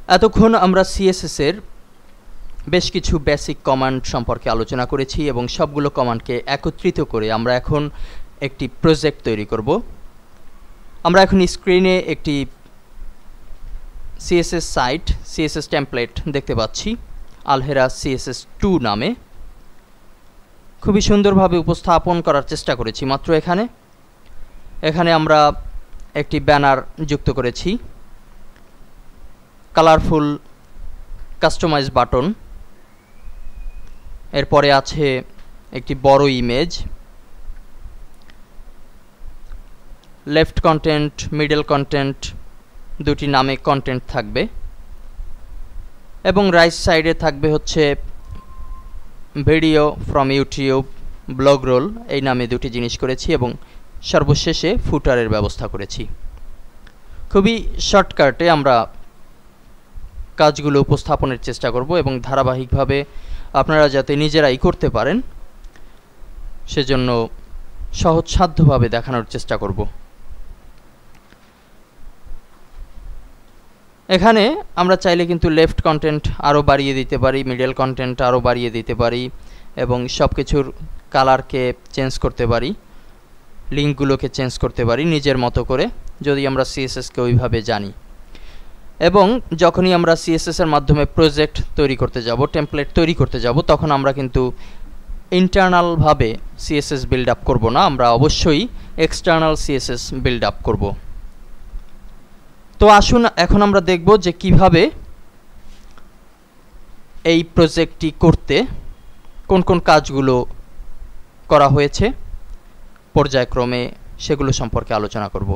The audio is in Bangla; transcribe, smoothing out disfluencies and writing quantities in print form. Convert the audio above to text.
এতক্ষণ আমরা সিএসএস এর বেশ কিছু বেসিক কমান্ড সম্পর্কে আলোচনা করেছি এবং সবগুলো কমান্ডকে একত্রিত করে আমরা এখন একটি প্রজেক্ট তৈরি করব। আমরা এখন স্ক্রিনে একটি সিএসএস সাইট, সিএসএস টেমপ্লেট দেখতে পাচ্ছি আলহেরা CSS2 নামে। খুবই সুন্দরভাবে উপস্থাপন করার চেষ্টা করেছি মাত্র এখানে আমরা একটি ব্যানার যুক্ত করেছি, কালারফুল কাস্টমাইজ বাটন, এরপরে আছে একটি বড় image, left content, middle content দুটি নামে কন্টেন্ট থাকবে এবং রাইট সাইডে থাকবে হচ্ছে video from YouTube, blog roll এই নামে দুটি জিনিস করেছি এবং সর্বশেষে ফুটারের ব্যবস্থা করেছি। খুবই শর্টকাটে আমরা কাজগুলো উপস্থাপনের চেষ্টা করব এবং ধারাবাহিকভাবে আপনারা যাতে নিজেরাই করতে পারেন সেজন্য সহজসাধ্যভাবে দেখানোর চেষ্টা করব। এখানে আমরা চাইলে কিন্তু লেফট কন্টেন্ট আরও বাড়িয়ে দিতে পারি, মিডল কন্টেন্ট আরও বাড়িয়ে দিতে পারি এবং সব কিছুর কালারকে চেঞ্জ করতে পারি, লিঙ্কগুলোকে চেঞ্জ করতে পারি নিজের মতো করে, যদি আমরা সিএসএসকে ওইভাবে জানি। এবং যখনই আমরা সিএসএস এর মাধ্যমে প্রজেক্ট তৈরি করতে যাব, টেমপ্লেট তৈরি করতে যাব, তখন আমরা কিন্তু ইন্টারনালভাবে সিএসএস বিল্ড আপ করব না, আমরা অবশ্যই এক্সটার্নাল সিএসএস বিল্ড আপ করব। তো আসুন এখন আমরা দেখব যে কিভাবে এই প্রজেক্টটি করতে কোন কোন কাজগুলো করা হয়েছে পর্যায়ক্রমে সেগুলো সম্পর্কে আলোচনা করব।